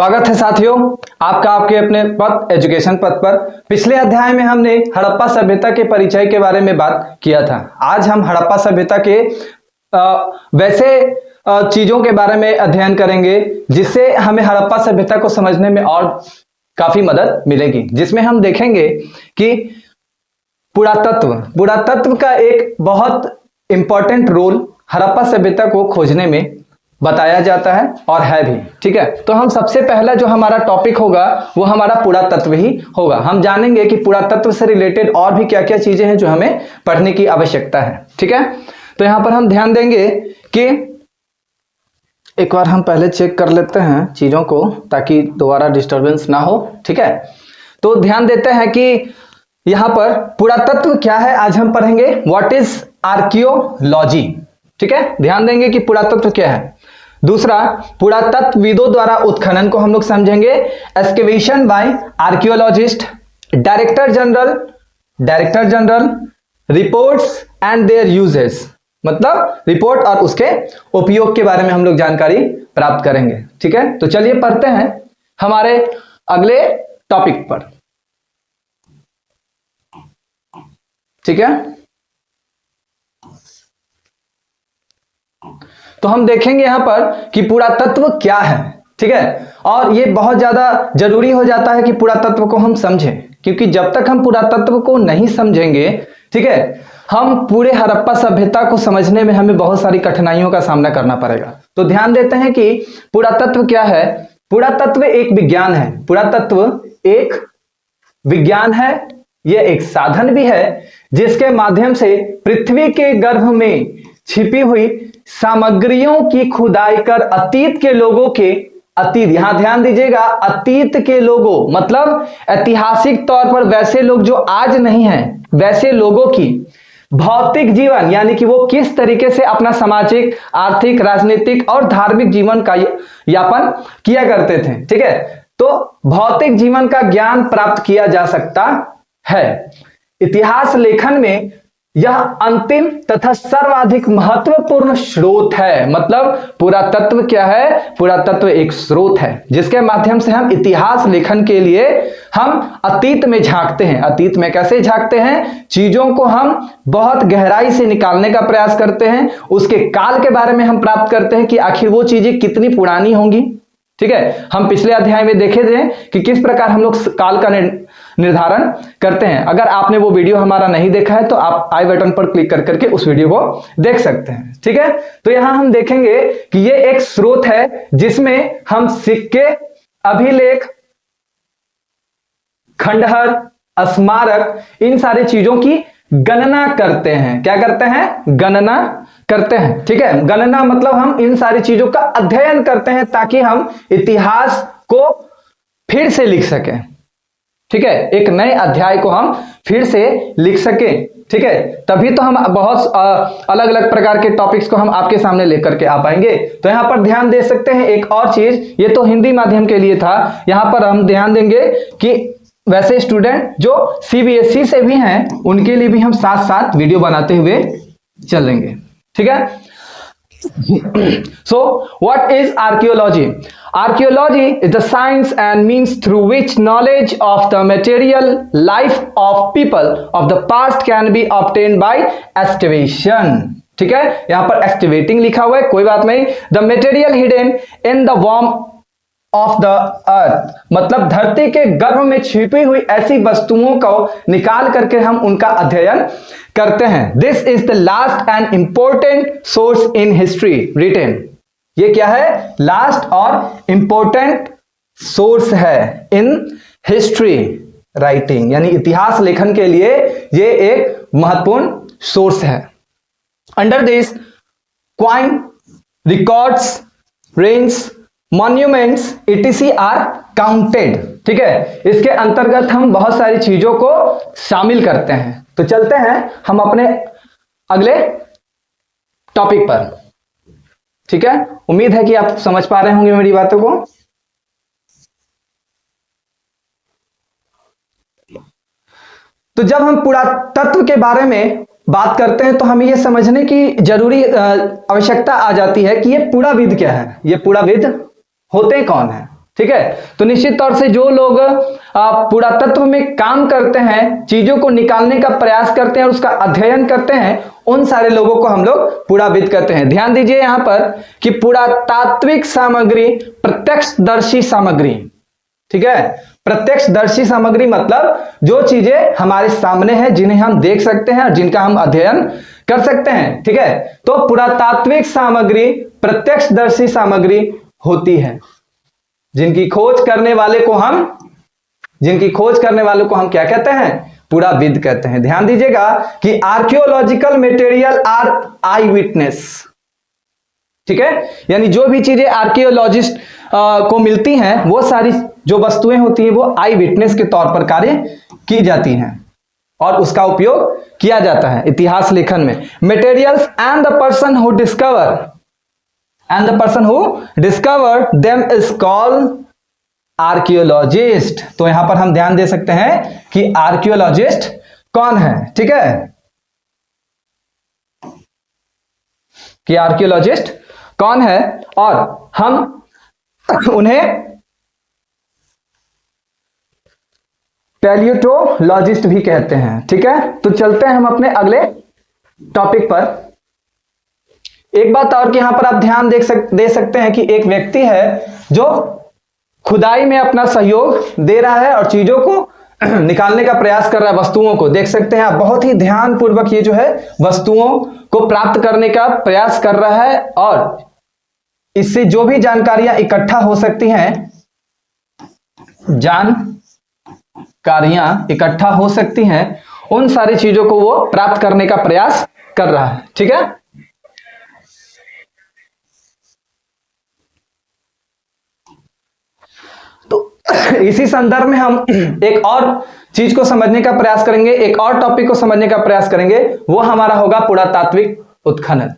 स्वागत है साथियों आपका आपके अपने पथ एजुकेशन पथ पर। पिछले अध्याय में हमने हड़प्पा सभ्यता के परिचय के बारे में बात किया था। आज हम हड़प्पा सभ्यता के वैसे चीजों के बारे में अध्ययन करेंगे जिससे हमें हड़प्पा सभ्यता को समझने में और काफी मदद मिलेगी, जिसमें हम देखेंगे कि पुरातत्व का एक बहुत इंपॉर्टेंट रोल हड़प्पा सभ्यता को खोजने में बताया जाता है और है भी। ठीक है, तो हम सबसे पहला जो हमारा टॉपिक होगा वो हमारा पुरातत्व ही होगा। हम जानेंगे कि पुरातत्व से रिलेटेड और भी क्या क्या चीजें हैं जो हमें पढ़ने की आवश्यकता है। ठीक है, तो यहां पर हम ध्यान देंगे कि एक बार हम पहले चेक कर लेते हैं चीजों को ताकि दोबारा डिस्टरबेंस ना हो। ठीक है, तो ध्यान देते हैं कि यहां पर पुरातत्व क्या है आज हम पढ़ेंगे, व्हाट इज आर्कियोलॉजी। ठीक है, ध्यान देंगे कि पुरातत्व क्या है। दूसरा, पुरातत्वविदों द्वारा उत्खनन को हम लोग समझेंगे, excavation by archaeologist, director general, reports and their uses, मतलब रिपोर्ट और उसके उपयोग के बारे में हम लोग जानकारी प्राप्त करेंगे। ठीक है, तो चलिए पढ़ते हैं हमारे अगले टॉपिक पर। ठीक है, तो हम देखेंगे यहां पर कि पुरातत्व क्या है। ठीक है, और ये बहुत ज्यादा जरूरी हो जाता है कि पुरातत्व को हम समझें, क्योंकि जब तक हम पुरातत्व को नहीं समझेंगे, ठीक है, हम पूरे हड़प्पा सभ्यता को समझने में हमें बहुत सारी कठिनाइयों का सामना करना पड़ेगा। तो ध्यान देते हैं कि पुरातत्व क्या है। पुरातत्व एक विज्ञान है। पुरातत्व एक विज्ञान है, यह एक साधन भी है जिसके माध्यम से पृथ्वी के गर्भ में छिपी हुई सामग्रियों की खुदाई कर अतीत के लोगों के यहां ध्यान दीजिएगा, अतीत के लोगों मतलब ऐतिहासिक तौर पर वैसे लोग जो आज नहीं हैं, वैसे लोगों की भौतिक जीवन यानी कि वो किस तरीके से अपना सामाजिक, आर्थिक, राजनीतिक और धार्मिक जीवन का यापन किया करते थे। ठीक है, तो भौतिक जीवन का ज्ञान प्राप्त किया जा सकता है। इतिहास लेखन में यह अंतिम तथा सर्वाधिक महत्वपूर्ण स्रोत है। मतलब पुरातत्व क्या है, पुरातत्व एक स्रोत है जिसके माध्यम से हम इतिहास लेखन के लिए हम अतीत में झांकते हैं। अतीत में कैसे झांकते हैं, चीजों को हम बहुत गहराई से निकालने का प्रयास करते हैं, उसके काल के बारे में हम प्राप्त करते हैं कि आखिर वो चीजें कितनी पुरानी होंगी। ठीक है, हम पिछले अध्याय में देखे थे कि किस प्रकार हम लोग काल का निर्धारण करते हैं। अगर आपने वो वीडियो हमारा नहीं देखा है तो आप आई बटन पर क्लिक कर करके उस वीडियो को देख सकते हैं। ठीक है, तो यहां हम देखेंगे कि ये एक स्रोत है जिसमें हम सिक्के, अभिलेख, खंडहर, स्मारक, इन सारी चीजों की गणना करते हैं। क्या करते हैं, गणना करते हैं। ठीक है, गणना मतलब हम इन सारी चीजों का अध्ययन करते हैं ताकि हम इतिहास को फिर से लिख सकें। ठीक है, एक नए अध्याय को हम फिर से लिख सकें। ठीक है, तभी तो हम बहुत अलग अलग प्रकार के टॉपिक्स को हम आपके सामने लेकर के आ पाएंगे। तो यहां पर ध्यान दे सकते हैं एक और चीज, ये तो हिंदी माध्यम के लिए था, यहां पर हम ध्यान देंगे कि वैसे स्टूडेंट जो सीबीएसई से भी हैं उनके लिए भी हम साथ साथ वीडियो बनाते हुए चलेंगे। ठीक है, so what is archaeology? Archaeology is the science and means through which knowledge of the material life of people of the past can be obtained by excavation. ठीक है, यहां पर excavating लिखा हुआ है, कोई बात नहीं। The material hidden in the worm of the earth, मतलब धरती के गर्भ में छिपी हुई ऐसी वस्तुओं को निकाल करके हम उनका अध्ययन करते हैं। This is the last and important source in history written. ये क्या है, लास्ट और इंपॉर्टेंट सोर्स है इन हिस्ट्री राइटिंग, यानी इतिहास लेखन के लिए ये एक महत्वपूर्ण सोर्स है। Under this coin, records, range, monuments etc are counted. ठीक है, इसके अंतर्गत हम बहुत सारी चीजों को शामिल करते हैं। तो चलते हैं हम अपने अगले टॉपिक पर। ठीक है, उम्मीद है कि आप समझ पा रहे होंगे मेरी बातों को। तो जब हम पुरातत्व के बारे में बात करते हैं तो हमें यह समझने की जरूरी आवश्यकता आ जाती है कि ये पुराविद क्या है, ये पुराविद होते कौन है। ठीक है। तो निश्चित तौर से जो लोग पुरातत्व में काम करते हैं, चीजों को निकालने का प्रयास करते हैं और उसका अध्ययन करते हैं, उन सारे लोगों को हम लोग पुराविद कहते हैं। ध्यान दीजिए यहां पर कि पुरातात्विक सामग्री प्रत्यक्षदर्शी सामग्री, ठीक है। प्रत्यक्षदर्शी सामग्री मतलब जो चीजें हमारे सामने हैं, जिन्हें हम देख सकते हैं और जिनका हम अध्ययन कर सकते हैं, ठीक है। तो पुरातात्विक सामग्री प्रत्यक्षदर्शी सामग्री होती है, जिनकी खोज करने वाले को हम क्या कहते हैं? पुराविद कहते हैं। ध्यान दीजिएगा कि archaeological material are I witness, ठीक है। यानी जो भी चीजें आर्कियोलॉजिस्ट को मिलती हैं, वो सारी जो वस्तुएं होती हैं वो आई विटनेस के तौर पर कार्य की जाती हैं और उसका उपयोग किया जाता है इतिहास लेखन में। Materials and the person who discover them is called archaeologist. तो यहां पर हम ध्यान दे सकते हैं कि आर्कियोलॉजिस्ट कौन है, ठीक है, कि आर्कियोलॉजिस्ट कौन है और हम उन्हें पैलियोटोलॉजिस्ट भी कहते हैं, ठीक है। तो चलते हैं हम अपने अगले टॉपिक पर। एक बात और कि यहां पर आप ध्यान दे सकते हैं कि एक व्यक्ति है जो खुदाई में अपना सहयोग दे रहा है और चीजों को निकालने का प्रयास कर रहा है, वस्तुओं को देख सकते हैं आप, बहुत ही ध्यान पूर्वक ये जो है वस्तुओं को प्राप्त करने का प्रयास कर रहा है और इससे जो भी जानकारियां इकट्ठा हो सकती हैं, जानकारियां इकट्ठा हो सकती हैं, उन सारी चीजों को वो प्राप्त करने का प्रयास कर रहा है, ठीक है। तो इसी संदर्भ में हम एक और चीज को समझने का प्रयास करेंगे, एक और टॉपिक को समझने का प्रयास करेंगे, वो हमारा होगा पुरातात्विक उत्खनन।